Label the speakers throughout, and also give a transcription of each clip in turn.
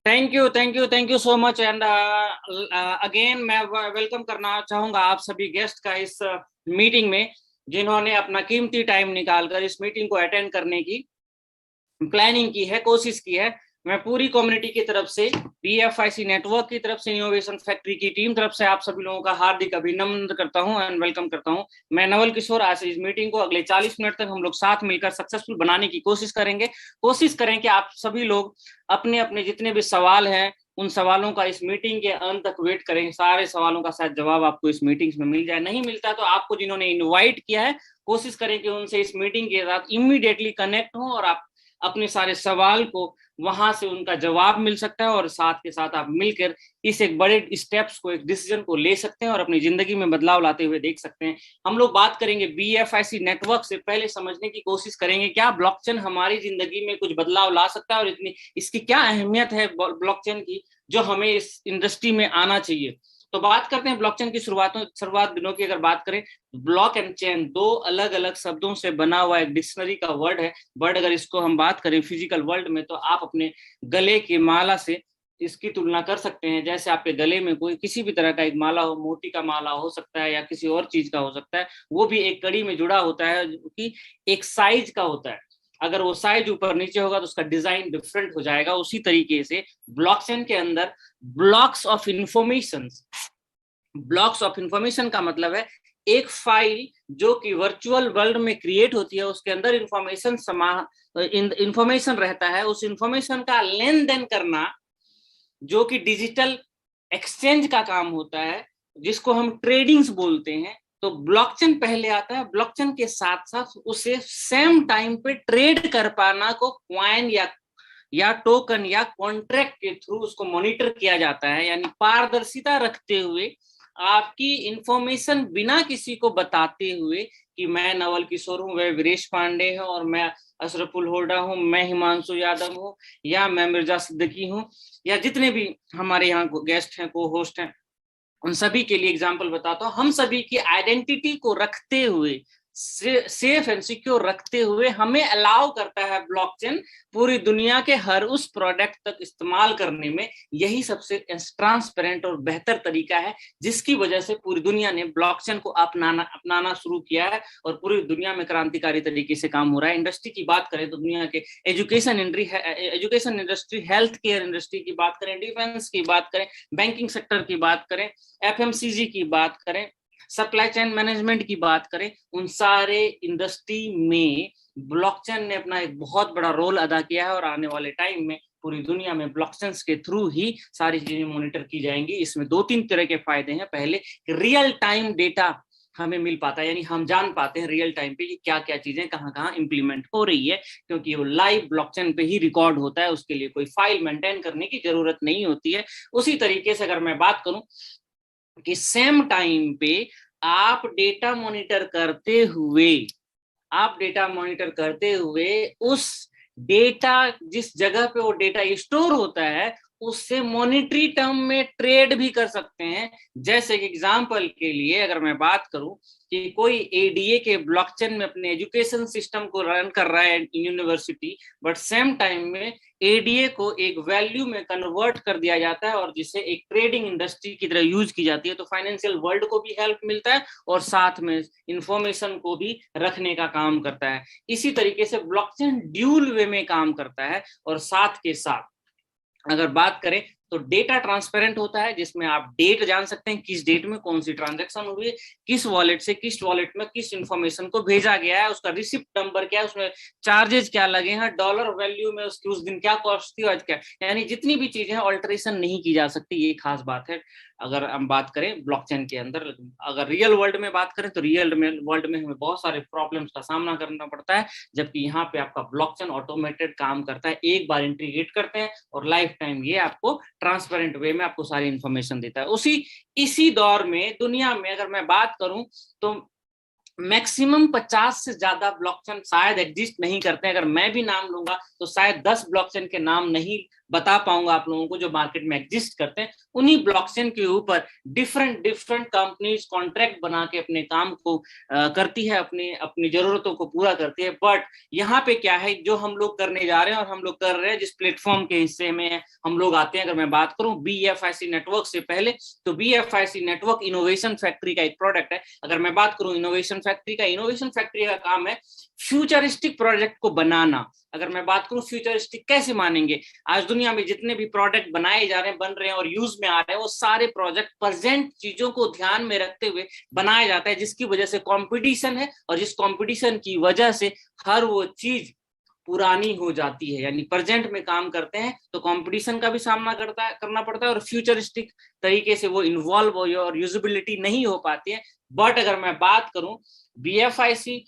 Speaker 1: Thank you so much. And again मैं welcome करना चाहूंगा आप सभी गेस्ट का इस मीटिंग में, जिन्होंने अपना कीमती टाइम निकालकर इस मीटिंग को अटेंड करने की प्लानिंग की है, कोशिश की है। मैं पूरी कम्युनिटी की तरफ से, BFIC नेटवर्क की तरफ से, इनोवेशन फैक्ट्री की टीम तरफ से आप सभी लोगों का हार्दिक अभिनंदन करता हूं एंड वेलकम करता हूं। मैं नवल किशोर। आज इस मीटिंग को अगले 40 मिनट तक हम लोग साथ मिलकर सक्सेसफुल बनाने की कोशिश करेंगे। कोशिश करें कि आप सभी लोग अपने अपने जितने भी सवाल हैं उन सवालों का इस मीटिंग के अंत तक वेट करें। सारे सवालों का शायद जवाब आपको इस मीटिंग में मिल जाए, नहीं मिलता तो आपको जिन्होंने इनवाइट किया है कोशिश करें कि उनसे इस मीटिंग के साथ इमीडिएटली कनेक्ट हो और आप अपने सारे सवाल को वहां से उनका जवाब मिल सकता है और साथ के साथ आप मिलकर इस एक बड़े स्टेप्स को, एक डिसीजन को ले सकते हैं और अपनी जिंदगी में बदलाव लाते हुए देख सकते हैं। हम लोग बात करेंगे BFIC नेटवर्क से। पहले समझने की कोशिश करेंगे क्या ब्लॉकचेन हमारी जिंदगी में कुछ बदलाव ला सकता है और इतनी इसकी क्या अहमियत है ब्लॉकचेन की, जो हमें इस इंडस्ट्री में आना चाहिए। तो बात करते हैं ब्लॉकचेन की शुरुआत दिनों की। अगर बात करें, ब्लॉक एंड चेन दो अलग अलग शब्दों से बना हुआ एक डिक्शनरी का वर्ड है। वर्ड अगर इसको हम बात करें फिजिकल वर्ल्ड में, तो आप अपने गले की माला से इसकी तुलना कर सकते हैं। जैसे आपके गले में कोई किसी भी तरह का एक माला हो, मोती का माला हो सकता है या किसी और चीज का हो सकता है, वो भी एक कड़ी में जुड़ा होता है जो कि एक साइज का होता है। अगर वो साइज ऊपर नीचे होगा तो उसका डिजाइन डिफरेंट हो जाएगा। उसी तरीके से ब्लॉकचेन के अंदर ब्लॉक्स ऑफ इंफॉर्मेशन का मतलब है एक फाइल जो कि वर्चुअल वर्ल्ड में क्रिएट होती है, उसके अंदर इंफॉर्मेशन रहता है। उस इंफॉर्मेशन का लेन देन करना जो कि डिजिटल एक्सचेंज का काम होता है, जिसको हम ट्रेडिंग्स बोलते हैं। तो ब्लॉकचेन पहले आता है। ब्लॉकचेन के साथ साथ उसे सेम टाइम पे ट्रेड कर पाना को क्वाइन या टोकन या कॉन्ट्रैक्ट के थ्रू उसको मॉनिटर किया जाता है। यानी पारदर्शिता रखते हुए, आपकी इंफॉर्मेशन बिना किसी को बताते हुए कि मैं नवल किशोर हूँ, वह वीरेश पांडे है और मैं अशरफुल होडा हूँ, मैं हिमांशु यादव हूँ या मैं मिर्जा सिद्दीकी हूँ, या जितने भी हमारे यहाँ गेस्ट हैं, को होस्ट हैं, उन सभी के लिए एग्जाम्पल बताता हूँ। हम सभी की आइडेंटिटी को रखते हुए, सेफ एंड सिक्योर रखते हुए, हमें अलाउ करता है ब्लॉकचेन पूरी दुनिया के हर उस प्रोडक्ट तक इस्तेमाल करने में। यही सबसे ट्रांसपेरेंट और बेहतर तरीका है जिसकी वजह से पूरी दुनिया ने ब्लॉकचेन को अपनाना शुरू किया है और पूरी दुनिया में क्रांतिकारी तरीके से काम हो रहा है। इंडस्ट्री की बात करें तो दुनिया के education industry, health care industry की बात करें, डिफेंस की बात करें, बैंकिंग सेक्टर की बात करें, FMCG की बात करें, सप्लाई चेन मैनेजमेंट की बात करें, उन सारे इंडस्ट्री में ब्लॉकचेन ने अपना एक बहुत बड़ा रोल अदा किया है और आने वाले टाइम में पूरी दुनिया में ब्लॉकचेन के थ्रू ही सारी चीजें मॉनिटर की जाएंगी। इसमें 2-3 तरह के फायदे हैं। पहले, रियल टाइम डेटा हमें मिल पाता है, यानी हम जान पाते हैं रियल टाइम पे कि क्या क्या चीजें कहाँ कहाँ इंप्लीमेंट हो रही है, क्योंकि वो लाइव ब्लॉकचेन पे ही रिकॉर्ड होता है। उसके लिए कोई फाइल मेंटेन करने की जरूरत नहीं होती है। उसी तरीके से अगर मैं बात करूं कि सेम टाइम पे आप डेटा मॉनिटर करते हुए उस डेटा, जिस जगह पे वो डेटा स्टोर होता है, उससे मॉनिटरी टर्म में ट्रेड भी कर सकते हैं। जैसे कि एग्जांपल के लिए अगर मैं बात करूं कि कोई ADA के ब्लॉकचेन में अपने एजुकेशन सिस्टम को रन कर रहा है यूनिवर्सिटी, बट सेम टाइम में ADA को एक वैल्यू में कन्वर्ट कर दिया जाता है और जिसे एक ट्रेडिंग इंडस्ट्री की तरह यूज की जाती है। तो फाइनेंशियल वर्ल्ड को भी हेल्प मिलता है और साथ में इंफॉर्मेशन को भी रखने का काम करता है। इसी तरीके से ब्लॉकचेन ड्यूल वे में काम करता है। और साथ के साथ अगर बात करें तो डेटा ट्रांसपेरेंट होता है, जिसमें आप डेट जान सकते हैं, किस डेट में कौन सी ट्रांजैक्शन हुई है, किस वॉलेट से किस वॉलेट में किस इंफॉर्मेशन को भेजा गया है, उसका रिसिप्ट नंबर क्या है, उसमें चार्जेस क्या लगे हैं, डॉलर वैल्यू में उसकी उस दिन क्या कॉस्ट थी, आज क्या। यानी जितनी भी चीजें हैं ऑल्टरेशन नहीं की जा सकती, ये खास बात है अगर हम बात करें ब्लॉकचेन के अंदर। अगर रियल वर्ल्ड में बात करें तो रियल वर्ल्ड में हमें बहुत सारे प्रॉब्लम्स का सामना करना पड़ता है, जबकि यहाँ पे आपका ब्लॉकचेन ऑटोमेटेड काम करता है। एक बार इंटीग्रेट करते हैं और लाइफ टाइम ये आपको ट्रांसपेरेंट वे में आपको सारी इंफॉर्मेशन देता है। इसी दौर में दुनिया में अगर मैं बात करूं तो मैक्सिमम 50 से ज्यादा ब्लॉकचेन शायद एग्जिस्ट नहीं करते हैं। अगर मैं भी नाम लूंगा तो शायद 10 ब्लॉकचेन के नाम नहीं बता पाऊंगा आप लोगों को जो मार्केट में एग्जिस्ट करते हैं। उन्हीं ब्लॉकचेन के ऊपर डिफरेंट डिफरेंट कंपनीज कॉन्ट्रैक्ट बना के अपने काम को करती है, अपनी अपनी जरूरतों को पूरा करती है। बट यहाँ पे क्या है, जो हम लोग करने जा रहे हैं और हम लोग कर रहे हैं, जिस प्लेटफॉर्म के हिस्से में हम लोग आते हैं, अगर मैं बात करूं BFIC नेटवर्क से पहले, तो BFIC नेटवर्क इनोवेशन फैक्ट्री का एक प्रोडक्ट है। अगर मैं बात करूं इनोवेशन फैक्ट्री का काम है फ्यूचरिस्टिक प्रोजेक्ट को बनाना। अगर मैं बात करूं फ्यूचरिस्टिक कैसे मानेंगे, आज दुनिया में जितने भी प्रोडक्ट बनाए जा रहे हैं, बन रहे हैं और यूज में आ रहे हैं, वो सारे प्रोजेक्ट प्रेजेंट चीजों को ध्यान में रखते हुए बनाया जाता है, जिसकी वजह से कंपटीशन है, और जिस कंपटीशन की वजह से हर वो चीज पुरानी हो जाती है। यानी प्रेजेंट में काम करते हैं तो कंपटीशन का भी सामना करना पड़ता है, और फ्यूचरिस्टिक तरीके से वो इन्वॉल्व हो और यूजिबिलिटी नहीं हो पाती है। बट अगर मैं बात करूं BFIC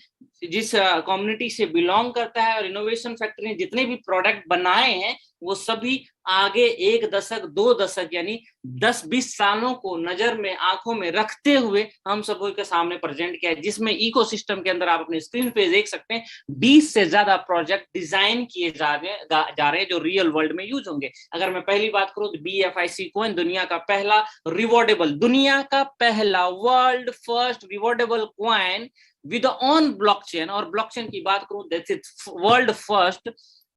Speaker 1: जिस कम्युनिटी से बिलोंग करता है, और इनोवेशन फैक्ट्री ने जितने भी प्रोडक्ट बनाए हैं, वो सभी आगे 1 दशक 2 दशक यानी 10-20 सालों को नजर में आंखों में रखते हुए हम सबों के सामने प्रेजेंट किया है, जिसमें इकोसिस्टम के अंदर आप अपने स्क्रीन पे देख सकते हैं 20 से ज्यादा प्रोजेक्ट डिजाइन किए जा रहे हैं जो रियल वर्ल्ड में यूज होंगे। अगर मैं पहली बात करूं तो BFIC कॉइन दुनिया का पहला world first rewardable coin with on blockchain, और ब्लॉकचेन की बात करूं that's it world first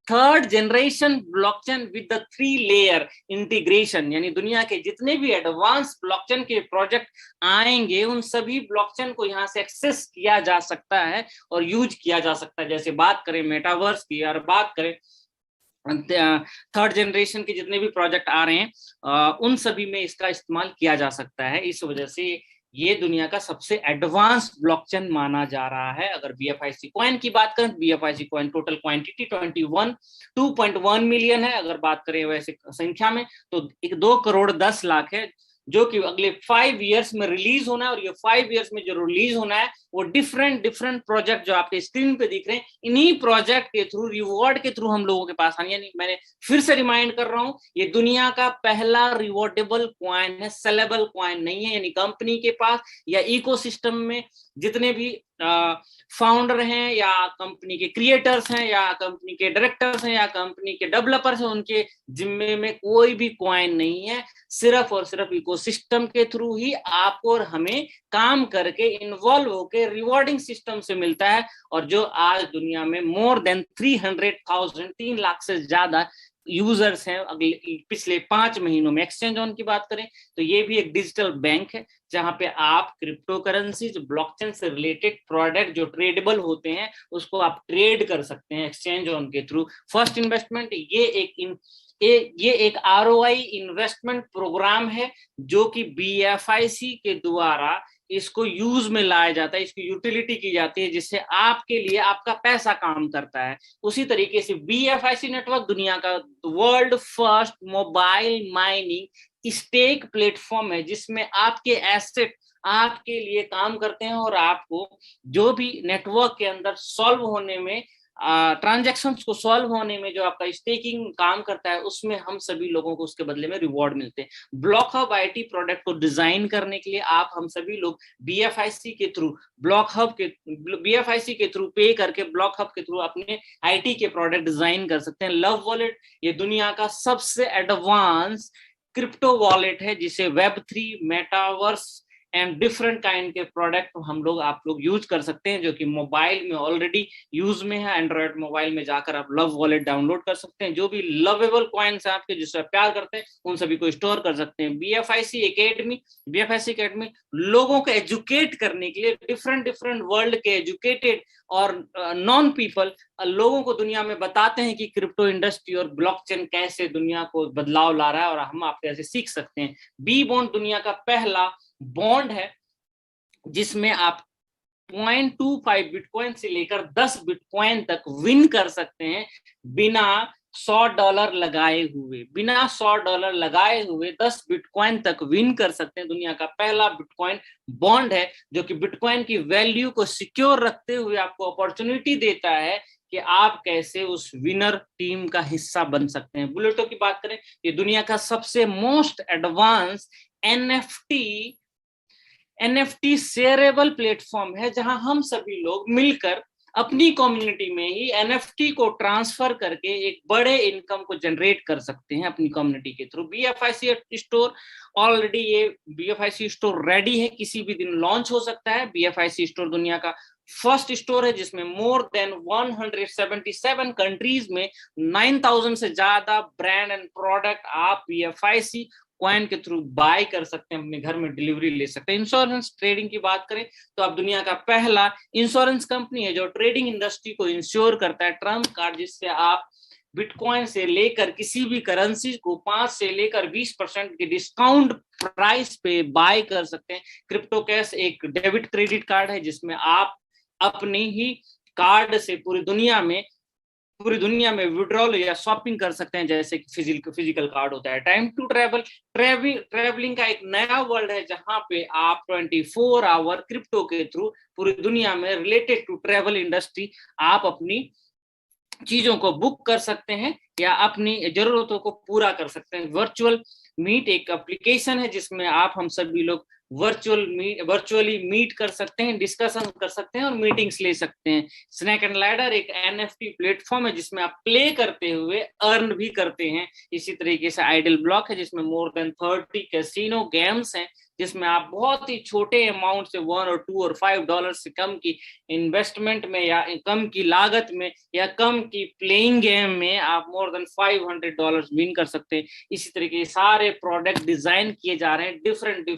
Speaker 1: third generation blockchain with the 3 layer integration. यानी दुनिया के जितने भी एडवांस ब्लॉकचेन के प्रोजेक्ट आएंगे, उन सभी ब्लॉकचेन को यहाँ से एक्सेस किया जा सकता है और यूज किया जा सकता है। जैसे बात करें मेटावर्स की, और बात करें थर्ड जनरेशन के जितने भी प्रोजेक्ट आ रहे हैं, उन सभी में इसका इस्तेमाल किया जा सकता है। इस वजह से ये दुनिया का सबसे एडवांस ब्लॉकचेन माना जा रहा है। अगर BFIC कॉइन की बात करें, BFIC coin total quantity 2.1 million है। अगर बात करें वैसे संख्या में तो 2,10,00,000 है, जो कि अगले 5 इयर्स में रिलीज होना है। और ये 5 इयर्स में जो रिलीज होना है वो डिफरेंट प्रोजेक्ट जो आपके स्क्रीन पे दिख रहे हैं, इन्हीं प्रोजेक्ट के थ्रू, रिवॉर्ड के थ्रू हम लोगों के पास आनी। यानी मैंने फिर से रिमाइंड कर रहा हूं, ये दुनिया का पहला रिवॉर्डेबल कॉइन है, सेलेबल कॉइन नहीं है। यानी कंपनी के पास या इकोसिस्टम में जितने भी फाउंडर हैं, या कंपनी के क्रिएटर्स हैं, या कंपनी के डायरेक्टर्स हैं, या कंपनी के डेवलपर्स हैं, उनके जिम्मे में कोई भी कॉइन नहीं है। सिर्फ और सिर्फ इकोसिस्टम के थ्रू ही आपको और हमें काम करके इन्वॉल्व होकर रिवॉर्डिंग सिस्टम से मिलता है। और जो आज दुनिया में मोर देन 300,000 3 लाख से ज्यादा यूजर्स हैं अगले पिछले 5 महीनों में। एक्सचेंज ऑन की बात करें तो ये भी एक डिजिटल बैंक है, जहां पे आप क्रिप्टो करेंसी ब्लॉकचेन से रिलेटेड प्रोडक्ट जो ट्रेडेबल होते हैं उसको आप ट्रेड कर सकते हैं एक्सचेंज ऑन के थ्रू। फर्स्ट इन्वेस्टमेंट ये एक ROI इन्वेस्टमेंट प्रोग्राम है, जो कि BFIC के द्वारा इसको यूज में लाया जाता है, इसकी यूटिलिटी की जाती है, जिससे आपके लिए आपका पैसा काम करता है। उसी तरीके से BFIC नेटवर्क दुनिया का world first mobile mining stake platform है, जिसमें आपके एसेट आपके लिए काम करते हैं, और आपको जो भी नेटवर्क के अंदर सॉल्व होने में, ट्रांजैक्शंस को सॉल्व होने में जो आपका स्टेकिंग काम करता है, उसमें हम सभी लोगों को उसके बदले में रिवॉर्ड मिलते हैं। ब्लॉक हब IT प्रोडक्ट को डिजाइन करने के लिए आप हम सभी लोग BFIC के थ्रू BFIC के थ्रू पे करके ब्लॉक हब के थ्रू अपने IT के प्रोडक्ट डिजाइन कर सकते हैं। लव वॉलेट ये दुनिया का सबसे एडवांस क्रिप्टो वॉलेट है, जिसे Web3 metaverse and different kind के प्रोडक्ट हम लोग आप लोग यूज कर सकते हैं, जो कि मोबाइल में ऑलरेडी यूज में है। एंड्रॉइड मोबाइल में जाकर आप लव वॉलेट डाउनलोड कर सकते हैं। जो भी लवेबल कॉइन्स हैं आपके, जिससे प्यार करते हैं, उन सभी को स्टोर कर सकते हैं। BFIC एकेडमी लोगों को एजुकेट करने के लिए, डिफरेंट वर्ल्ड के एजुकेटेड और नॉन पीपल लोगों को दुनिया में बताते हैं कि क्रिप्टो इंडस्ट्री और ब्लॉकचेन कैसे दुनिया को बदलाव ला रहा है, और हम आप कैसे सीख सकते हैं। B-बॉन्ड दुनिया का पहला बॉन्ड है, जिसमें आप 0.25 बिटकॉइन से लेकर 10 बिटकॉइन तक विन कर सकते हैं बिना $100 लगाए हुए 10 बिटकॉइन तक विन कर सकते हैं। दुनिया का पहला बिटकॉइन बॉन्ड है, जो कि बिटकॉइन की वैल्यू को सिक्योर रखते हुए आपको अपॉर्चुनिटी देता है कि आप कैसे उस विनर टीम का हिस्सा बन सकते हैं। बुलेटो की बात करें, ये दुनिया का सबसे most advance NFT shareable platform है, जहां हम सभी लोग मिलकर अपनी कम्युनिटी में ही एनएफटी को ट्रांसफर करके एक बड़े इनकम को जनरेट कर सकते हैं अपनी कम्युनिटी के थ्रू। बीएफआईसी स्टोर ऑलरेडी, ये बीएफआईसी स्टोर रेडी है, किसी भी दिन लॉन्च हो सकता है। बीएफआईसी स्टोर दुनिया का फर्स्ट स्टोर है जिसमें मोर देन 177 कंट्रीज में 9000 से ज्यादा ब्रांड एंड प्रोडक्ट आप बीएफआईसी कॉइन के थ्रू बाय कर सकते हैं, अपने घर में डिलीवरी ले सकते हैं। इंश्योरेंस ट्रेडिंग की बात करें तो आप दुनिया का पहला इंश्योरेंस कंपनी है जो ट्रेडिंग इंडस्ट्री को इंश्योर करता है ट्रम्प कार्ड, जिससे आप बिटकॉइन से लेकर किसी भी करेंसी को 5 से लेकर 20% के डिस्काउंट प्राइस पे बाय कर सकते हैं। क्रिप्टो कैश एक डेबिट क्रेडिट कार्ड है जिसमें आप अपने ही कार्ड से पूरी दुनिया में विड्रॉल या शॉपिंग कर सकते हैं, जैसे कि फिजिकल कार्ड होता है। टाइम टू ट्रेवलिंग का एक नया वर्ल्ड है जहां पे आप 24 आवर क्रिप्टो के थ्रू पूरी दुनिया में रिलेटेड टू ट्रेवल इंडस्ट्री आप अपनी चीजों को बुक कर सकते हैं या अपनी जरूरतों को पूरा कर सकते हैं। वर्चुअल मीट एक एप्लीकेशन है जिसमें आप हम सभी लोग वर्चुअली मीट कर सकते हैं, डिस्कशन कर सकते हैं और मीटिंग्स ले सकते हैं। स्नैक एंड लैडर एक एनएफटी प्लेटफॉर्म है जिसमें आप प्ले करते हुए अर्न भी करते हैं। इसी तरीके से आइडल ब्लॉक है जिसमें मोर देन 30 कैसीनो गेम्स हैं जिसमें आप बहुत ही छोटे अमाउंट से $1 और $2 और $5 से कम की इन्वेस्टमेंट में या कम की लागत में या कम की प्लेइंग गेम में आप मोर देन $500 विन कर सकते हैं। इसी तरीके सारे प्रोडक्ट डिजाइन किए जा रहे हैं डिफरेंट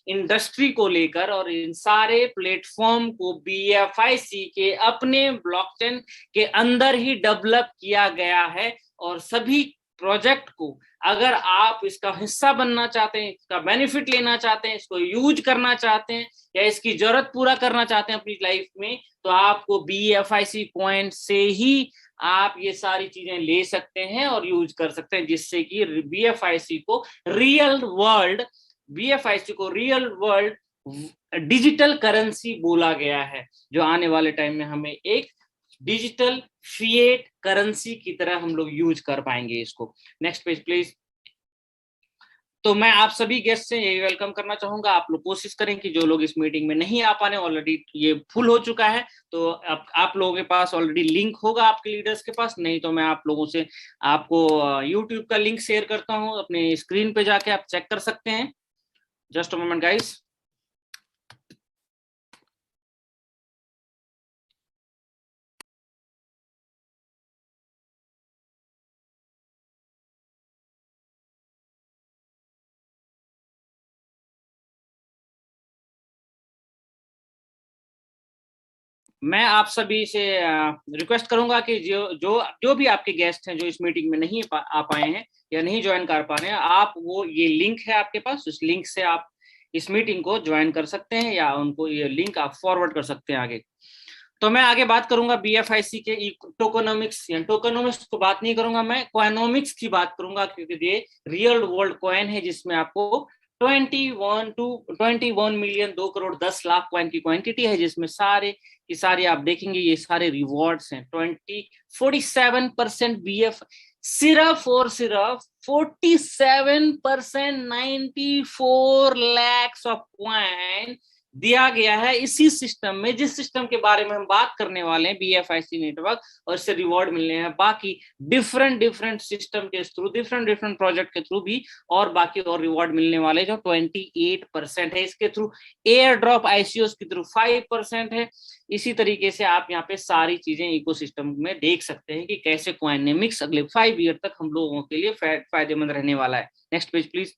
Speaker 1: इंडस्ट्री को लेकर, और इन सारे प्लेटफॉर्म को बीएफआईसी के अपने ब्लॉकचेन के अंदर ही डेवलप किया गया है। और सभी प्रोजेक्ट को अगर आप इसका हिस्सा बनना चाहते हैं, इसका बेनिफिट लेना चाहते हैं, इसको यूज करना चाहते हैं या इसकी जरूरत पूरा करना चाहते हैं अपनी लाइफ में, तो आपको बीएफआईसी पॉइंट से ही आप ये सारी चीजें ले सकते हैं और यूज कर सकते हैं, जिससे कि बीएफआईसी को रियल वर्ल्ड डिजिटल करेंसी बोला गया है, जो आने वाले टाइम में हमें एक डिजिटल फिएट करेंसी की तरह हम लोग यूज कर पाएंगे इसको। Next page please. तो मैं आप सभी गेस्ट से यही वेलकम करना चाहूंगा, आप लोग कोशिश करें कि जो लोग इस मीटिंग में नहीं आ पाने, ऑलरेडी ये फुल हो चुका है, तो आप लोगों के पास ऑलरेडी लिंक होगा आपके लीडर्स के पास, नहीं तो मैं आप लोगों से आपको यूट्यूब का लिंक शेयर करता हूं, अपने स्क्रीन पे जाके आप चेक कर सकते हैं। Just a moment guys. मैं आप सभी से रिक्वेस्ट करूंगा कि जो भी आपके गेस्ट हैं जो इस मीटिंग में नहीं आ पाए हैं या नहीं ज्वाइन कर पा रहे हैं, आप वो ये लिंक है आपके पास, उस लिंक से आप इस मीटिंग को ज्वाइन कर सकते हैं या उनको ये लिंक आप फॉरवर्ड कर सकते हैं आगे। तो मैं आगे बात करूंगा बीएफआईसी के टोकनोमिक्स या टोकनोमिक्स को बात नहीं करूंगा, मैं कॉइनोमिक्स की बात करूंगा, क्योंकि ये रियल वर्ल्ड कॉइन है जिसमें आपको 21 मिलियन 2 करोड़ 10 लाख कॉइन की क्वांटिटी है, जिसमें सारे की सारे आप देखेंगे ये सारे रिवॉर्ड्स हैं। 47% बीएफ, सिर्फ और सिर्फ 47% 94 lakhs ऑफ कॉइन दिया गया है इसी सिस्टम में, जिस सिस्टम के बारे में हम बात करने वाले हैं बीएफआईसी नेटवर्क, और इससे रिवॉर्ड मिलने हैं। बाकी डिफरेंट सिस्टम के थ्रू, डिफरेंट प्रोजेक्ट के थ्रू भी और बाकी और रिवॉर्ड मिलने वाले जो 28% है। इसके थ्रू एयर ड्रॉप आईसीओस के थ्रू 5% है। इसी तरीके से आप यहाँ पे सारी चीजें इकोसिस्टम में देख सकते हैं कि कैसे कॉइनोमिक्स अगले 5 ईयर तक हम लोगों के लिए फायदेमंद रहने वाला है। Next page please.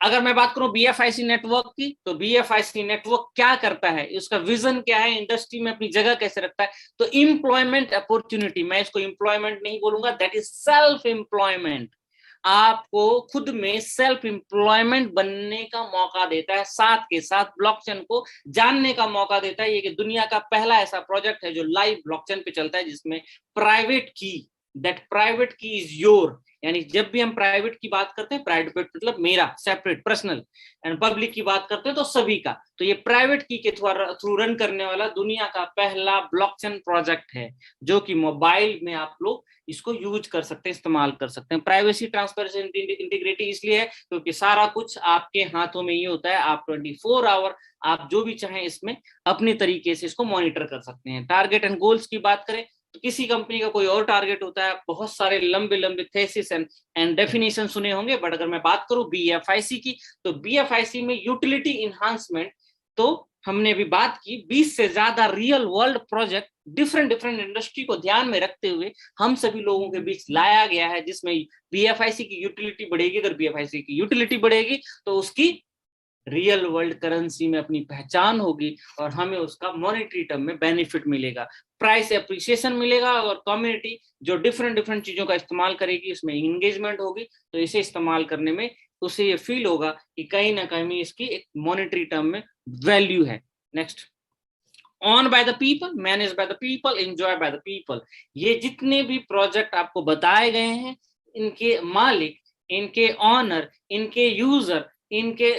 Speaker 1: अगर मैं बात करूं बीएफआईसी नेटवर्क की, तो बीएफआईसी नेटवर्क क्या करता है, उसका विजन क्या है, इंडस्ट्री में अपनी जगह कैसे रखता है। तो एम्प्लॉयमेंट अपॉर्चुनिटी, मैं इसको एम्प्लॉयमेंट नहीं बोलूंगा, दैट इज सेल्फ एम्प्लॉयमेंट। आपको खुद में सेल्फ एम्प्लॉयमेंट बनने का मौका देता है, साथ के साथ ब्लॉकचेन को जानने का मौका देता है। ये कि दुनिया का पहला ऐसा प्रोजेक्ट है जो लाइव ब्लॉकचेन पे चलता है, जिसमें प्राइवेट की दैट प्राइवेट की इज योर, यानी जब भी हम प्राइवेट की बात करते हैं, प्राइवेट मतलब मेरा सेपरेट पर्सनल, एंड पब्लिक की बात करते हैं तो सभी का, तो ये प्राइवेट की के थ्रू रन करने वाला दुनिया का पहला ब्लॉकचेन प्रोजेक्ट है, जो कि मोबाइल में आप लोग इसको यूज कर सकते हैं, इस्तेमाल कर सकते हैं। प्राइवेसी, ट्रांसपेरेंसी, इंटीग्रिटी इसलिए है क्योंकि सारा कुछ आपके हाथों में ही होता है, आप 24 आवर आप जो भी चाहें इसमें अपने तरीके से इसको मॉनिटर कर सकते हैं। टारगेट एंड गोल्स की बात करें तो किसी कंपनी का कोई और टारगेट होता है, बहुत सारे लंबे लंबे थेसिस एंड डेफिनेशन सुने होंगे, बट अगर मैं बात करूं बीएफआईसी की, तो बीएफआईसी में यूटिलिटी इन्हांसमेंट, तो हमने अभी बात की 20 से ज्यादा real world project different different industry को ध्यान में रखते हुए हम सभी लोगों के बीच लाया गया है, जिसमें बीएफआईसी की यूटिलिटी बढ़ेगी। अगर बीएफआईसी की यूटिलिटी बढ़ेगी तो उसकी रियल वर्ल्ड करेंसी में अपनी पहचान होगी और हमें उसका मॉनेटरी टर्म में बेनिफिट मिलेगा, प्राइस एप्रिसिएशन मिलेगा, और कम्युनिटी जो डिफरेंट डिफरेंट चीजों का इस्तेमाल करेगी उसमें इंगेजमेंट होगी, तो इसे इस्तेमाल करने में उसे ये फील होगा कि कहीं ना कहीं इसकी एक मॉनेटरी टर्म में वैल्यू है। Next, on by the people, manage by the people, enjoy by the people. ये जितने भी प्रोजेक्ट आपको बताए गए हैं, इनके मालिक, इनके ऑनर, इनके यूजर, इनके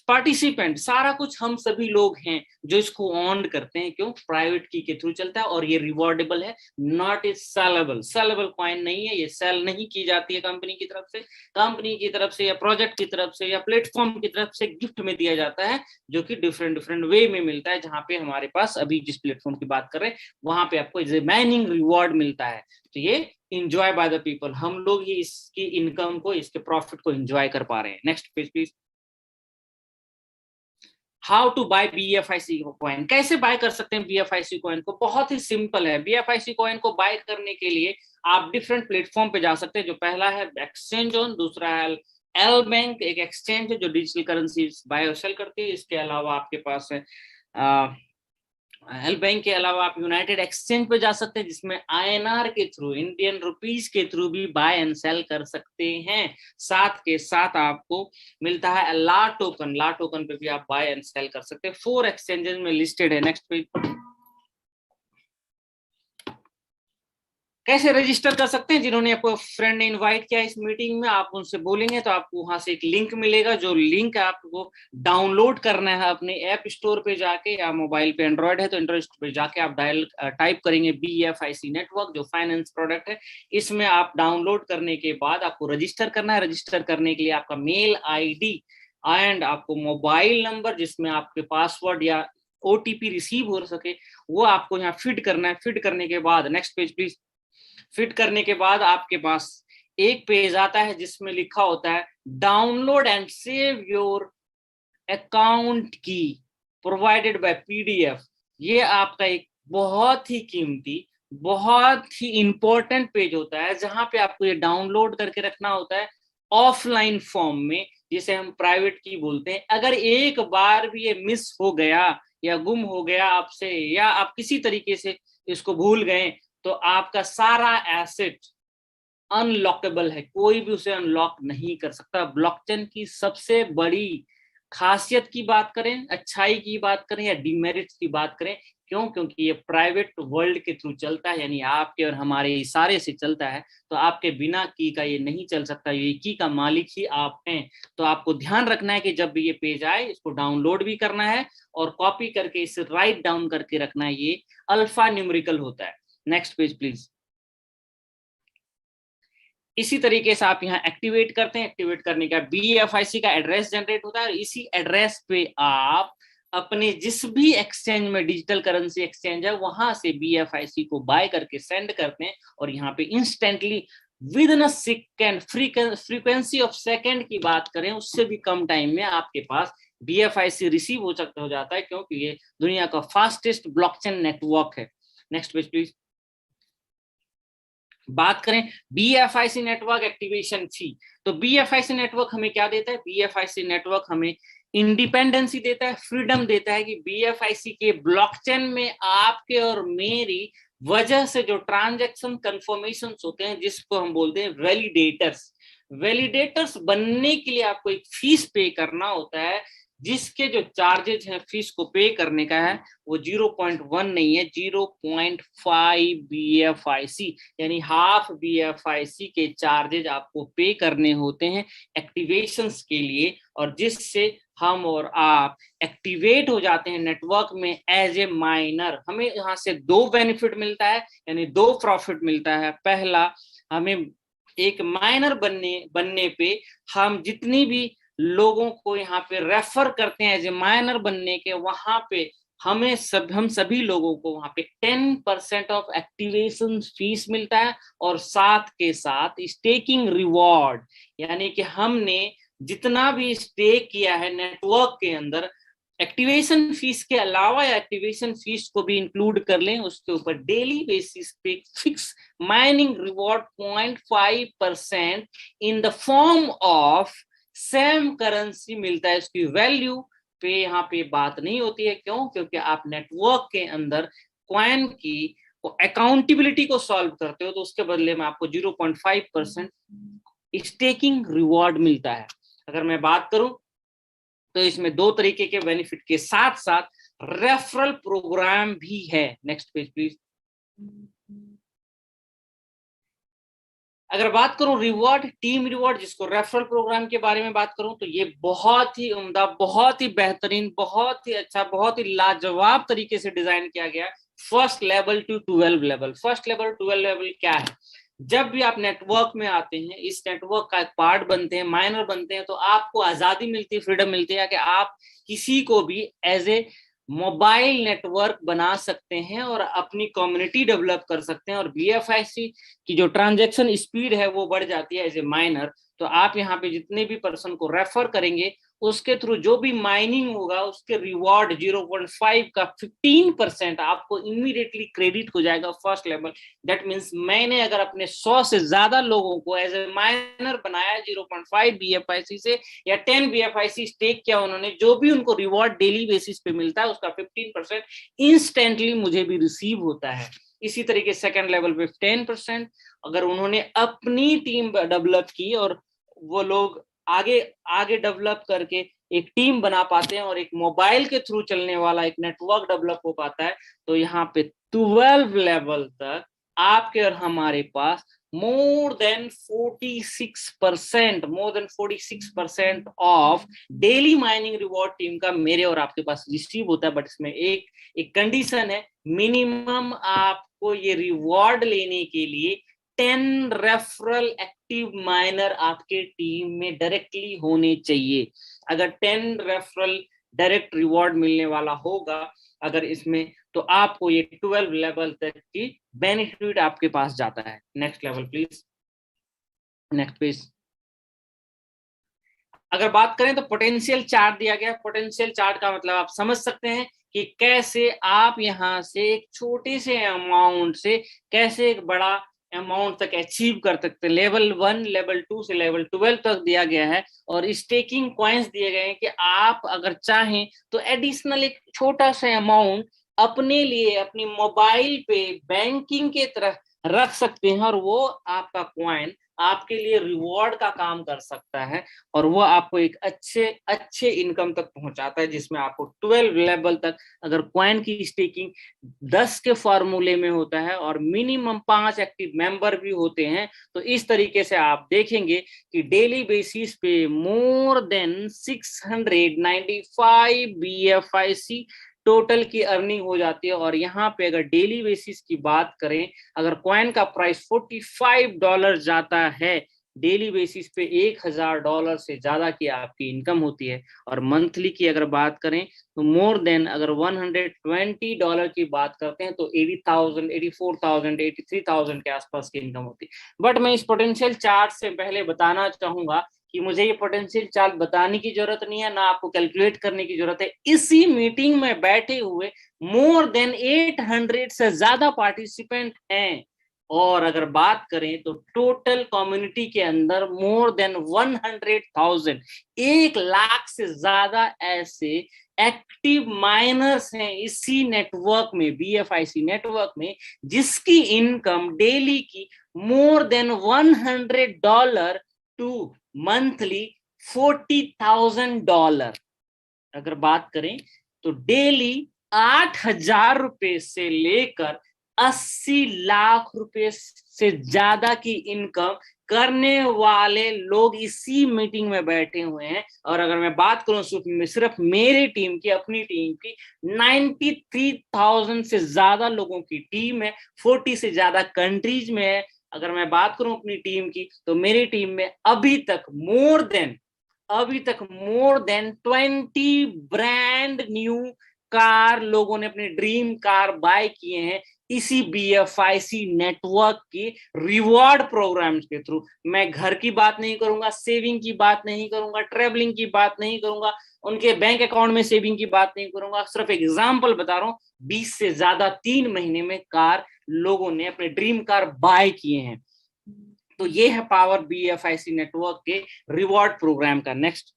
Speaker 1: पार्टिसिपेंट, सारा कुछ हम सभी लोग हैं जो इसको ऑन करते हैं। क्यों? प्राइवेट की के थ्रू चलता है और ये रिवॉर्डेबल है, not is saleable. Saleable coin नहीं है, ये सेल नहीं की जाती है कंपनी की तरफ से, कंपनी की तरफ से या प्रोजेक्ट की तरफ से या प्लेटफॉर्म की तरफ से गिफ्ट में दिया जाता है, जो कि डिफरेंट डिफरेंट वे में मिलता है। जहां पे हमारे पास अभी जिस प्लेटफॉर्म की बात कर रहे हैं वहां पे आपको रिमेनिंग रिवॉर्ड मिलता है। तो ये इंजॉय बाय द पीपल, हम लोग ही इसकी इनकम को, इसके प्रॉफिट को इंजॉय कर पा रहे हैं। Next page please. How to buy BFIC coin, कैसे बाय कर सकते हैं बीएफआईसी कॉइन को? बहुत ही सिंपल है। बीएफआईसी कॉइन को बाय करने के लिए आप डिफरेंट प्लेटफॉर्म पे जा सकते हैं। जो पहला है एक्सचेंज ऑन, दूसरा है एल बैंक, एक एक्सचेंज है जो डिजिटल करेंसी बाय और सेल करती है। इसके अलावा आपके पास है एल बैंक के अलावा आप यूनाइटेड एक्सचेंज पे जा सकते हैं, जिसमें आईएनआर के थ्रू, इंडियन रुपीज के थ्रू भी बाय एंड सेल कर सकते हैं। साथ के साथ आपको मिलता है ला टोकन, ला टोकन पे भी आप बाय एंड सेल कर सकते हैं। 4 एक्सचेंजेस में लिस्टेड है। Next page. कैसे रजिस्टर कर सकते हैं? जिन्होंने आपको फ्रेंड ने इनवाइट किया इस मीटिंग में, आप उनसे बोलेंगे तो आपको वहां से एक लिंक मिलेगा, जो लिंक आपको डाउनलोड करना है अपने ऐप स्टोर पे जाके, या मोबाइल पे एंड्रॉइड है तो एंड्रॉइड पे जाके आप टाइप करेंगे बीएफआईसी नेटवर्क, जो फाइनेंस प्रोडक्ट है। इसमें आप डाउनलोड करने के बाद आपको रजिस्टर करना है। रजिस्टर करने के लिए आपका मेल आईडी एंड आपको मोबाइल नंबर, जिसमें आपके पासवर्ड या ओटीपी रिसीव हो सके, वो आपको यहाँ फिट करना है। फिट करने के बाद, नेक्स्ट पेज प्लीज। फिट करने के बाद आपके पास एक पेज आता है जिसमें लिखा होता है download and save your account की प्रोवाइडेड बाय पीडीएफ। ये आपका एक बहुत ही कीमती, बहुत ही इंपॉर्टेंट पेज होता है, जहां पे आपको ये डाउनलोड करके रखना होता है ऑफलाइन फॉर्म में, जिसे हम प्राइवेट की बोलते हैं। अगर एक बार भी ये मिस हो गया या गुम हो गया आपसे, या आप किसी तरीके से इसको भूल गए, तो आपका सारा एसेट अनलॉकेबल है, कोई भी उसे अनलॉक नहीं कर सकता। ब्लॉकचेन की सबसे बड़ी खासियत की बात करें, अच्छाई की बात करें या डिमेरिट्स की बात करें, क्यों? क्योंकि ये प्राइवेट वर्ल्ड के थ्रू चलता है, यानी आपके और हमारे इशारे से चलता है, तो आपके बिना की का ये नहीं चल सकता। ये की का मालिक ही आप हैं। तो आपको ध्यान रखना है कि जब भी ये पेज आए, इसको डाउनलोड भी करना है और कॉपी करके इसे राइट डाउन करके रखना है। ये अल्फा न्यूमेरिकल होता है। Next page please. इसी तरीके से आप यहाँ एक्टिवेट करते हैं। एक्टिवेट करने का बीएफआईसी का एड्रेस जनरेट होता है, और इसी एड्रेस पे आप अपने जिस भी एक्सचेंज में डिजिटल करेंसी एक्सचेंज है वहां से बीएफआईसी को बाय करके सेंड करते हैं, और यहाँ पे instantly with in a second, frequency of second की बात करें उससे भी कम टाइम में आपके पास बीएफआईसी रिसीव हो जाता है, क्योंकि ये दुनिया का फास्टेस्ट ब्लॉकचेन नेटवर्क है। Next page please. बात करें बीएफआईसी नेटवर्क एक्टिवेशन फी, तो बीएफआईसी नेटवर्क हमें क्या देता है? बीएफआईसी नेटवर्क हमें इंडिपेंडेंसी देता है, फ्रीडम देता है कि बीएफआईसी के ब्लॉकचेन में आपके और मेरी वजह से जो ट्रांजैक्शन कंफर्मेशन होते हैं, जिसको हम बोलते हैं वैलिडेटर्स, वैलिडेटर्स बनने के लिए आपको एक फीस पे करना होता है, जिसके जो चार्जेज हैं फीस को पे करने का है वो 0.1 नहीं है, 0.5 BFIC, यानी हाफ BFIC के चार्जेज आपको पे करने होते हैं एक्टिवेशंस के लिए, और जिससे हम और आप एक्टिवेट हो जाते हैं नेटवर्क में एज ए माइनर। हमें यहाँ से दो बेनिफिट मिलता है, यानी दो प्रॉफिट मिलता है। पहला, हमें एक माइनर बनने पे हम जितनी भी लोगों को यहाँ पे रेफर करते हैं एज ए माइनर बनने के, वहां पे हम सभी लोगों को वहां पे 10% ऑफ एक्टिवेशन फीस मिलता है, और साथ के साथ स्टेकिंग रिवॉर्ड, यानी कि हमने जितना भी स्टेक किया है नेटवर्क के अंदर, एक्टिवेशन फीस के अलावा या एक्टिवेशन फीस को भी इंक्लूड कर लें, उसके ऊपर डेली बेसिस पे fix mining reward 0.5% in the form of same currency मिलता है। इसकी वैल्यू पे यहाँ पे बात नहीं होती है, क्यों? क्योंकि आप नेटवर्क के अंदर कॉइन की अकाउंटेबिलिटी को सॉल्व करते हो, तो उसके बदले में आपको 0.5% स्टेकिंग रिवॉर्ड मिलता है। अगर मैं बात करूं तो इसमें दो तरीके के बेनिफिट के साथ साथ रेफरल प्रोग्राम भी है। Next page please. अगर बात करूं रिवॉर्ड, टीम रिवॉर्ड, जिसको रेफरल प्रोग्राम के बारे में बात करूं, तो ये बहुत ही उम्दा, बहुत ही बेहतरीन, बहुत ही अच्छा, बहुत ही लाजवाब तरीके से डिजाइन किया गया। First level to 12 level. First level 12 level क्या है? जब भी आप नेटवर्क में आते हैं, इस नेटवर्क का एक पार्ट बनते हैं, माइनर बनते हैं, तो आपको आजादी मिलती है, फ्रीडम मिलती है कि आप किसी को भी एज ए मोबाइल नेटवर्क बना सकते हैं और अपनी कम्युनिटी डेवलप कर सकते हैं, और BFIC की जो ट्रांजैक्शन स्पीड है वो बढ़ जाती है एज ए माइनर। तो आप यहाँ पे जितने भी पर्सन को रेफर करेंगे, उसके थ्रू जो भी माइनिंग होगा, उसके रिवॉर्ड 0.5 का 15% आपको इमीडिएटली क्रेडिट हो जाएगा फर्स्ट लेवल। दैट मीन्स मैंने अगर अपने 100 से ज्यादा लोगों को एज ए माइनर बनाया 0.5 BFIC से, या 10 BFIC स्टेक किया उन्होंने, जो भी उनको रिवॉर्ड डेली बेसिस पे मिलता है उसका 15% इंस्टेंटली मुझे भी रिसीव होता है। इसी तरीके सेकंड लेवल पे 10%, अगर उन्होंने अपनी टीम डेवलप की और वो लोग आगे आगे डेवलप करके एक टीम बना पाते हैं और एक मोबाइल के थ्रू चलने वाला एक नेटवर्क डेवलप हो पाता है, तो यहाँ पे 12 लेवल तक आपके और हमारे पास more than 46% of daily mining reward team का मेरे और आपके पास रिसीव होता है। बट इसमें एक कंडीशन है, मिनिमम आपको ये रिवॉर्ड लेने के लिए 10 रेफरल एक्टिव माइनर आपके टीम में डायरेक्टली होने चाहिए। अगर 10 रेफरल डायरेक्ट रिवॉर्ड मिलने वाला होगा अगर इसमें, तो आपको ये 12 लेवल तक की बेनिफिट आपके पास जाता है। Next level please, next page. अगर बात करें तो पोटेंशियल चार्ट दिया गया। पोटेंशियल चार्ट का मतलब आप समझ सकते हैं कि कैसे आप यहां से एक छोटे से अमाउंट से कैसे एक बड़ा अमाउंट तक अचीव कर सकते हैं। लेवल 1, लेवल 2 से लेवल 12 तक दिया गया है, और स्टेकिंग कॉइन्स दिए गए हैं कि आप अगर चाहें तो एडिशनल एक छोटा सा अमाउंट अपने लिए अपनी मोबाइल पे बैंकिंग के तरह रख सकते हैं, और वो आपका कॉइन आपके लिए रिवॉर्ड का काम कर सकता है, और वो आपको एक अच्छे इनकम तक पहुंचाता है, जिसमें आपको 12 लेवल तक अगर कॉइन की स्टेकिंग 10 के फॉर्मूले में होता है और मिनिमम 5 एक्टिव मेंबर भी होते हैं, तो इस तरीके से आप देखेंगे कि डेली बेसिस पे मोर देन 695 BFIC टोटल की अर्निंग हो जाती है। और यहाँ पे अगर डेली बेसिस की बात करें, अगर कॉइन का प्राइस $45 जाता है डेली बेसिस पे, $1000 से ज्यादा की आपकी इनकम होती है। और मंथली की अगर बात करें तो मोर देन अगर $120 की बात करते हैं तो 80,000, 84,000, 83,000 के आसपास की इनकम होती है। बट मैं इस पोटेंशियल चार्ट से पहले बताना चाहूंगा कि मुझे ये पोटेंशियल चार्ट बताने की जरूरत नहीं है, ना आपको कैलकुलेट करने की जरूरत है। इसी मीटिंग में बैठे हुए मोर देन 800 से ज्यादा पार्टिसिपेंट हैं, और अगर बात करें तो टोटल कम्युनिटी के अंदर मोर देन 100,000, 100,000 से ज्यादा ऐसे एक्टिव माइनर्स हैं इसी नेटवर्क में, BFIC नेटवर्क में, जिसकी इनकम डेली की मोर देन $100 टू मंथली $40,000। अगर बात करें तो डेली 8,000 रुपए से लेकर 80 लाख रुपए से ज्यादा की इनकम करने वाले लोग इसी मीटिंग में बैठे हुए हैं। और अगर मैं बात करूं सिर्फ मेरी टीम की, अपनी टीम की, 93,000 से ज्यादा लोगों की टीम है, 40 से ज्यादा कंट्रीज में है। अगर मैं बात करूं अपनी टीम की, तो मेरी टीम में अभी तक more than 20 brand new car लोगों ने अपने ड्रीम कार बाय किए हैं इसी BFIC नेटवर्क के रिवॉर्ड प्रोग्राम्स के थ्रू। मैं घर की बात नहीं करूंगा, सेविंग की बात नहीं करूंगा, ट्रेवलिंग की बात नहीं करूंगा, उनके बैंक अकाउंट में सेविंग की बात नहीं करूंगा, सिर्फ एग्जांपल बता रहा हूं। 20 से ज्यादा 3 महीने में कार लोगों ने अपने ड्रीम कार बाय किए हैं। तो ये है पावर BFIC नेटवर्क के रिवॉर्ड प्रोग्राम का। Next,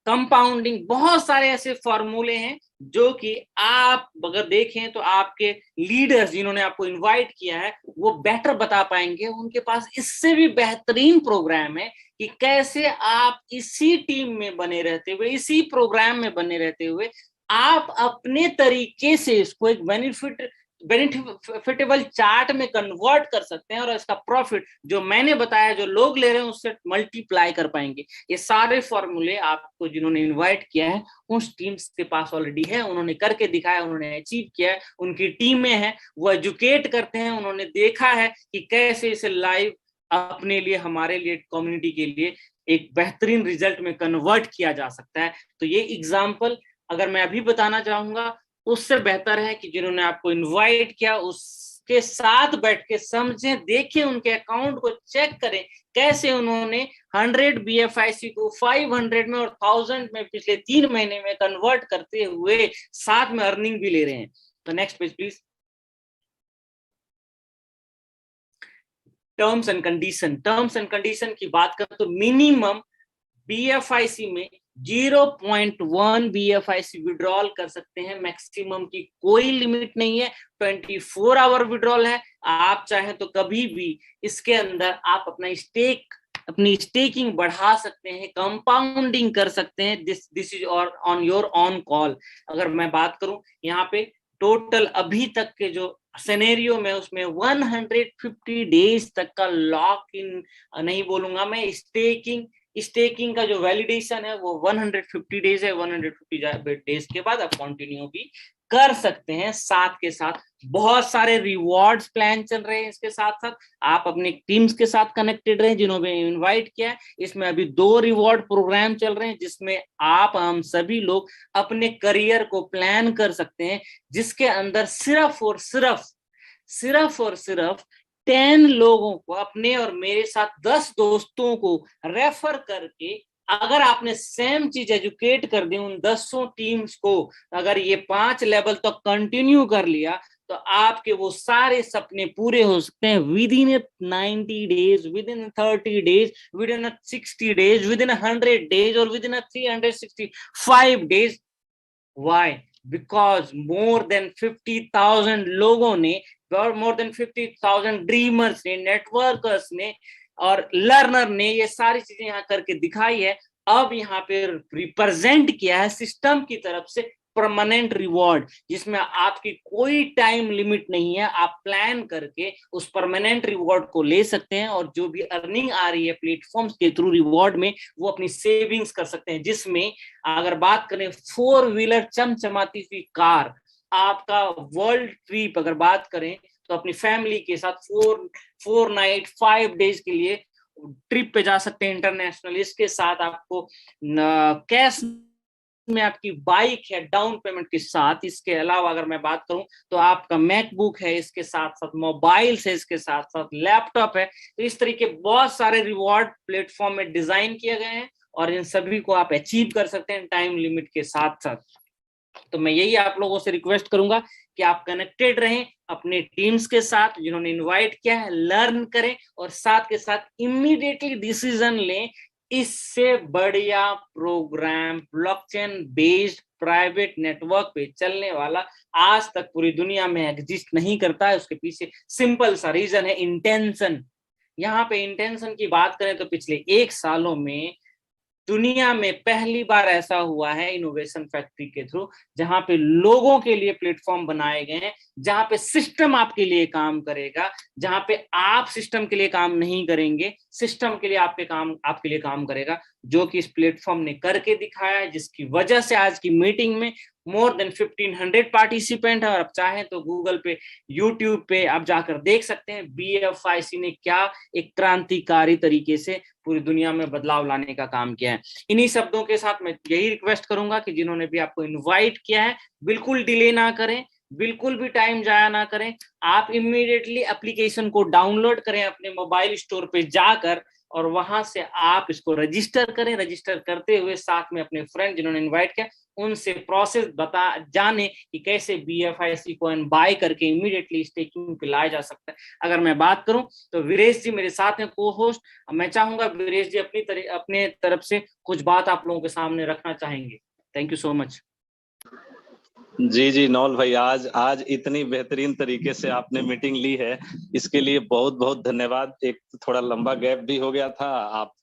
Speaker 1: compounding. बहुत सारे ऐसे फॉर्मूले हैं जो कि आप अगर देखें तो आपके लीडर्स जिन्होंने आपको इनवाइट किया है वो बेटर बता पाएंगे। उनके पास इससे भी बेहतरीन प्रोग्राम है कि कैसे आप इसी टीम में बने रहते हुए, इसी प्रोग्राम में बने रहते हुए आप अपने तरीके से इसको एक बेनिफिटेबल चार्ट में कन्वर्ट कर सकते हैं और इसका प्रॉफिट जो मैंने बताया, जो लोग ले रहे हैं, उससे मल्टीप्लाई कर पाएंगे। ये सारे फॉर्मूले आपको जिन्होंने इनवाइट किया है उस टीम्स के पास ऑलरेडी है, उन्होंने करके दिखाया, उन्होंने अचीव किया है, उनकी टीमें हैं, वो एजुकेट करते हैं, उन्होंने देखा है कि कैसे इसे लाइव अपने लिए, हमारे लिए, कम्युनिटी के लिए एक बेहतरीन रिजल्ट में कन्वर्ट किया जा सकता है। तो ये एग्जाम्पल अगर मैं अभी बताना चाहूंगा, उससे बेहतर है कि जिन्होंने आपको इनवाइट किया उसके साथ बैठ के समझें, देखें, उनके अकाउंट को चेक करें, कैसे उन्होंने 100 BFIC को 500 में और 1000 में पिछले 3 महीने में कन्वर्ट करते हुए साथ में अर्निंग भी ले रहे हैं। तो next page please. Terms and condition की बात करें तो मिनिमम BFIC में 0.1 BFIC विड्रॉल कर सकते हैं, मैक्सिमम की कोई लिमिट नहीं है, 24 आवर विड्रॉल है। आप चाहें तो कभी भी इसके अंदर आप अपनी स्टेकिंग बढ़ा सकते हैं, कंपाउंडिंग कर सकते हैं। This is on your on call. अगर मैं बात करूं यहाँ पे टोटल अभी तक के जो सिनेरियो में, उसमें 150 डेज तक का लॉक इन नहीं बोलूंगा मैं, स्टेकिंग का जो वैलिडेशन है वो 150 डेज है। 150 डेज के बाद आप कंटिन्यू भी कर सकते हैं। साथ के साथ बहुत सारे रिवॉर्ड्स प्लान चल रहे हैं। इसके साथ साथ आप अपने टीम्स के साथ कनेक्टेड रहे जिन्होंने इनवाइट किया है। इसमें अभी 2 रिवॉर्ड प्रोग्राम चल रहे हैं जिसमें हम सभी लोग अपने करियर को प्लान कर सकते हैं, जिसके अंदर सिर्फ और सिर्फ 10 लोगों को, अपने और मेरे साथ 10 दोस्तों को रेफर करके, अगर आपने सेम चीज एजुकेट कर दी उन 10 टीम्स को, अगर ये 5 लेवल तक कंटिन्यू कर लिया, तो आपके वो सारे सपने पूरे हो सकते हैं within 90 days, within 30 days, within 60 days, within 100 days और within 365 days. Why? Because more than 50,000 लोगों ने, और more than 50,000 ड्रीमर्स ने, नेटवर्कर्स ने और लर्नर ने ये सारी चीजें यहाँ करके दिखाई है। अब यहाँ पे रिप्रेजेंट किया है सिस्टम की तरफ से परमानेंट रिवॉर्ड, जिसमें आपकी कोई टाइम लिमिट नहीं है। आप प्लान करके उस परमानेंट रिवॉर्ड को ले सकते हैं और जो भी अर्निंग आ रही है प्लेटफॉर्म्स के थ्रू रिवॉर्ड में, वो अपनी सेविंग्स कर सकते हैं। जिसमें अगर बात करें 4 व्हीलर चमचमाती हुई कार, आपका वर्ल्ड ट्रिप अगर बात करें तो अपनी फैमिली के साथ 4 नाइट 5 डेज के लिए ट्रिप पे जा सकते हैं इंटरनेशनल। इसके साथ आपको कैश में आपकी बाइक है डाउन पेमेंट के साथ। इसके अलावा अगर मैं बात करूं तो आपका मैकबुक है, इसके साथ साथ मोबाइल है, इसके साथ साथ लैपटॉप है। तो इस तरीके बहुत सारे रिवॉर्ड प्लेटफॉर्म में डिजाइन किए गए हैं और इन सभी को आप अचीव कर सकते हैं टाइम लिमिट के साथ साथ। तो मैं यही आप लोगों से रिक्वेस्ट करूंगा कि आप कनेक्टेड रहें अपने टीम्स के साथ जिन्होंने इनवाइट किया है, लर्न करें और साथ के साथ इमीडिएटली डिसीजन लें। इससे बढ़िया program blockchain based private network पे चलने वाला आज तक पूरी दुनिया में एग्जिस्ट नहीं करता है। उसके पीछे सिंपल सा रीजन है, इंटेंशन। यहाँ पे इंटेंशन की बात करें तो पिछले 1 सालों में दुनिया में पहली बार ऐसा हुआ है इनोवेशन फैक्ट्री के थ्रू, जहां पे लोगों के लिए प्लेटफॉर्म बनाए गए हैं, जहां पे सिस्टम आपके लिए काम करेगा, जहां पे आप सिस्टम के लिए काम नहीं करेंगे, सिस्टम के लिए आपके लिए काम करेगा, जो कि इस प्लेटफॉर्म ने करके दिखाया है, जिसकी वजह से आज की मीटिंग में मोर देन 1500 पार्टिसिपेंट है। और आप चाहें तो गूगल पे, यूट्यूब पे आप जाकर देख सकते हैं BFIC ने क्या एक क्रांतिकारी तरीके से पूरी दुनिया में बदलाव लाने का काम किया है। इन्हीं शब्दों के साथ मैं यही रिक्वेस्ट करूंगा कि जिन्होंने भी आपको इनवाइट किया है, बिल्कुल डिले ना करें, बिल्कुल भी टाइम जाया ना करें। आप इमीडिएटली एप्लीकेशन को डाउनलोड करें अपने मोबाइल स्टोर पे जाकर, और वहां से आप इसको रजिस्टर करें। रजिस्टर करते हुए साथ में अपने फ्रेंड जिन्होंने इनवाइट किया उनसे प्रोसेस जाने कि कैसे BFIC को बाय करके इमीडिएटली स्टेकिंग पे लाया जा सकता है। अगर मैं बात करूं तो वीरेश जी मेरे साथ हैं को होस्ट। मैं चाहूंगा वीरेश जी अपने तरफ से कुछ बात आप लोगों के सामने रखना चाहेंगे। Thank you so much.
Speaker 2: जी जी नौल भाई, आज इतनी बेहतरीन तरीके से आपने मीटिंग ली है, इसके लिए बहुत बहुत धन्यवाद। एक थोड़ा लंबा गैप भी हो गया था,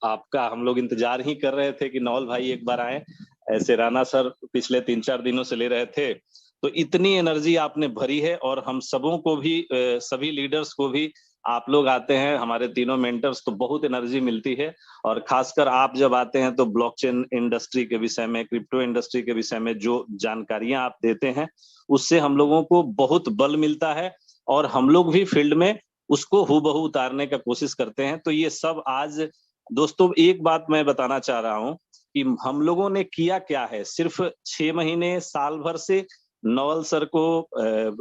Speaker 2: आपका हम लोग इंतजार ही कर रहे थे कि नौल भाई एक बार आए। ऐसे राणा सर पिछले 3-4 दिनों से ले रहे थे, तो इतनी एनर्जी आपने भरी है। और हम सबों को भी, सभी लीडर्स को भी, आप लोग आते हैं हमारे तीनों मेंटर्स तो बहुत एनर्जी मिलती है। और खासकर आप जब आते हैं तो ब्लॉकचेन इंडस्ट्री के विषय में, क्रिप्टो इंडस्ट्री के विषय में जो जानकारियां आप देते हैं, उससे हम लोगों को बहुत बल मिलता है और हम लोग भी फील्ड में उसको हूबहू उतारने का कोशिश करते हैं। तो ये सब आज दोस्तों, एक बात मैं बताना चाह रहा हूं कि हम लोगों ने किया क्या है। सिर्फ 6 महीने, साल भर से नवल सर को,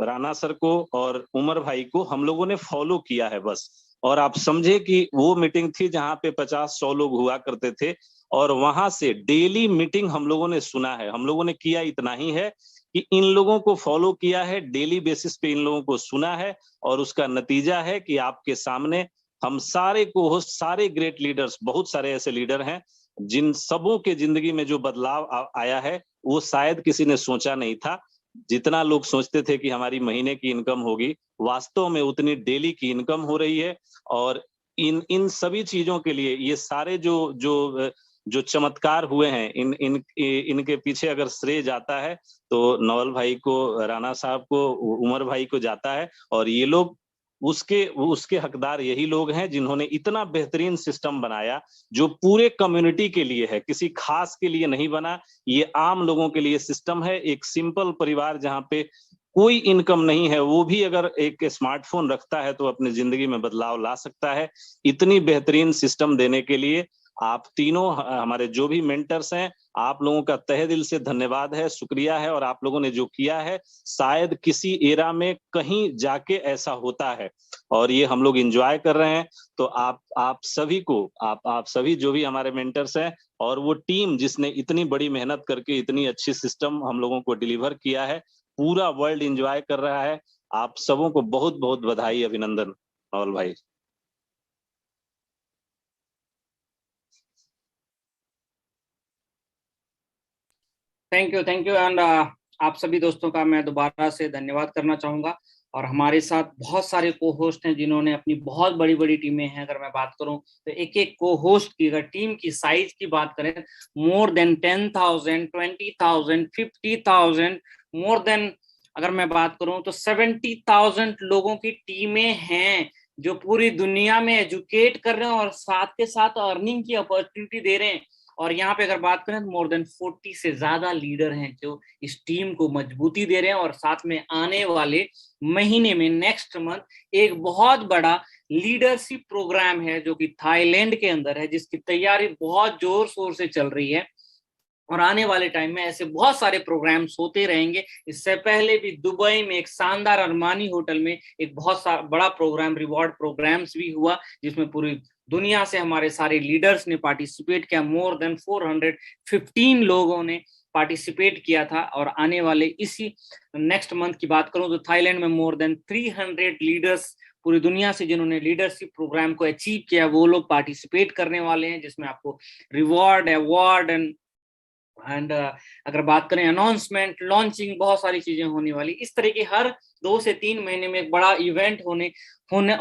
Speaker 2: राणा सर को और उमर भाई को हम लोगों ने फॉलो किया है बस। और आप समझे कि वो मीटिंग थी जहां पे 50-100 लोग हुआ करते थे, और वहां से डेली मीटिंग हम लोगों ने सुना है। हम लोगों ने किया इतना ही है कि इन लोगों को फॉलो किया है, डेली बेसिस पे इन लोगों को सुना है, और उसका नतीजा है कि आपके सामने हम सारे को होस्ट, सारे ग्रेट लीडर्स, बहुत सारे ऐसे लीडर हैं जिन सबों के जिंदगी में जो बदलाव आया है वो शायद किसी ने सोचा नहीं था। जितना लोग सोचते थे कि हमारी महीने की इनकम होगी, वास्तव में उतनी डेली की इनकम हो रही है। और इन सभी चीजों के लिए ये सारे जो जो जो चमत्कार हुए हैं, इनके पीछे अगर श्रेय जाता है तो नवल भाई को, राणा साहब को, उमर भाई को जाता है। और ये लोग उसके हकदार यही लोग हैं जिन्होंने इतना बेहतरीन सिस्टम बनाया जो पूरे कम्युनिटी के लिए है, किसी खास के लिए नहीं बना। ये आम लोगों के लिए सिस्टम है। एक सिंपल परिवार जहां पे कोई इनकम नहीं है, वो भी अगर एक स्मार्टफोन रखता है तो अपनी जिंदगी में बदलाव ला सकता है। इतनी बेहतरीन सिस्टम देने के लिए आप तीनों, हमारे जो भी मेंटर्स हैं, आप लोगों का तहे दिल से धन्यवाद है, शुक्रिया है। और आप लोगों ने जो किया है शायद किसी एरा में कहीं जाके ऐसा होता है, और ये हम लोग एंजॉय कर रहे हैं। तो आप सभी को, आप सभी जो भी हमारे मेंटर्स हैं और वो टीम जिसने इतनी बड़ी मेहनत करके इतनी अच्छी सिस्टम हम लोगों को डिलीवर किया है, पूरा वर्ल्ड एंजॉय कर रहा है। आप सबों को बहुत बहुत बधाई, अभिनंदन नवल भाई।
Speaker 1: थैंक यू एंड आप सभी दोस्तों का मैं दोबारा से धन्यवाद करना चाहूंगा। और हमारे साथ बहुत सारे को होस्ट हैं जिन्होंने अपनी बहुत बड़ी बड़ी टीमें हैं। अगर मैं बात करूं तो एक एक को होस्ट की, अगर टीम की साइज की बात करें, मोर देन 10,000, 20,000, 50,000, मोर देन, अगर मैं बात करूं तो 70,000 लोगों की टीमें हैं जो पूरी दुनिया में एजुकेट कर रहे हैं और साथ के साथ अर्निंग की अपॉर्चुनिटी दे रहे हैं। और यहाँ पे अगर बात करें तो मोर देन 40 से ज्यादा लीडर हैं जो इस टीम को मजबूती दे रहे हैं। और साथ में आने वाले महीने में, नेक्स्ट मंथ, एक बहुत बड़ा लीडरशिप प्रोग्राम है जो कि थाईलैंड के अंदर है, जिसकी तैयारी बहुत जोर शोर से चल रही है। और आने वाले टाइम में ऐसे बहुत सारे प्रोग्राम्स होते रहेंगे। इससे पहले भी दुबई में एक शानदार अरमानी होटल में एक बहुत बड़ा प्रोग्राम, रिवॉर्ड प्रोग्राम्स भी हुआ, जिसमें पूरी दुनिया से हमारे सारे लीडर्स ने पार्टिसिपेट किया। मोर देन 415 लोगों ने पार्टिसिपेट किया था। और आने वाले इसी नेक्स्ट मंथ की बात करूं तो थाईलैंड में मोर देन 300 लीडर्स पूरी दुनिया से जिन्होंने लीडरशिप प्रोग्राम को अचीव किया, वो लोग पार्टिसिपेट करने वाले हैं, जिसमें आपको रिवॉर्ड, अवार्ड एंड एंड अगर बात करें अनाउंसमेंट, लॉन्चिंग, बहुत सारी चीजें होने वाली, इस तरह की हर 2 से 3 महीने में एक बड़ा इवेंट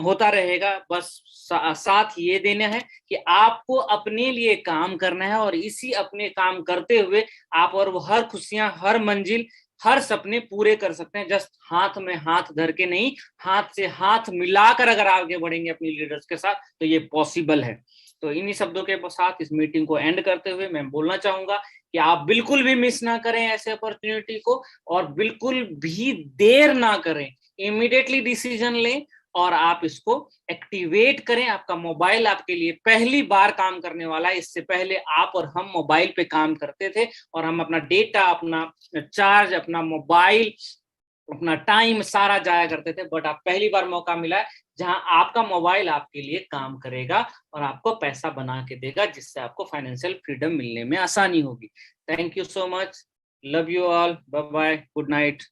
Speaker 1: होता रहेगा। बस साथ ये देना है कि आपको अपने लिए काम करना है, और इसी अपने काम करते हुए आप और वो हर खुशियां, हर मंजिल, हर सपने पूरे कर सकते हैं। जस्ट हाथ में हाथ धर के नहीं, हाथ से हाथ मिलाकर अगर आगे बढ़ेंगे अपनी लीडर्स के साथ, तो ये पॉसिबल है। तो इन्हीं शब्दों के साथ इस मीटिंग को एंड करते हुए मैं बोलना चाहूंगा कि आप बिल्कुल भी मिस ना करें ऐसे अपॉर्चुनिटी को, और बिल्कुल भी देर ना करें, इमीडिएटली डिसीजन लें और आप इसको एक्टिवेट करें। आपका मोबाइल आपके लिए पहली बार काम करने वाला है। इससे पहले आप और हम मोबाइल पे काम करते थे, और हम अपना डेटा, अपना चार्ज, अपना मोबाइल, अपना टाइम सारा जाया करते थे। बट आप पहली बार मौका मिला है जहां आपका मोबाइल आपके लिए काम करेगा और आपको पैसा बना के देगा, जिससे आपको फाइनेंशियल फ्रीडम मिलने में आसानी होगी। Thank you so much, love you all, bye bye, good night.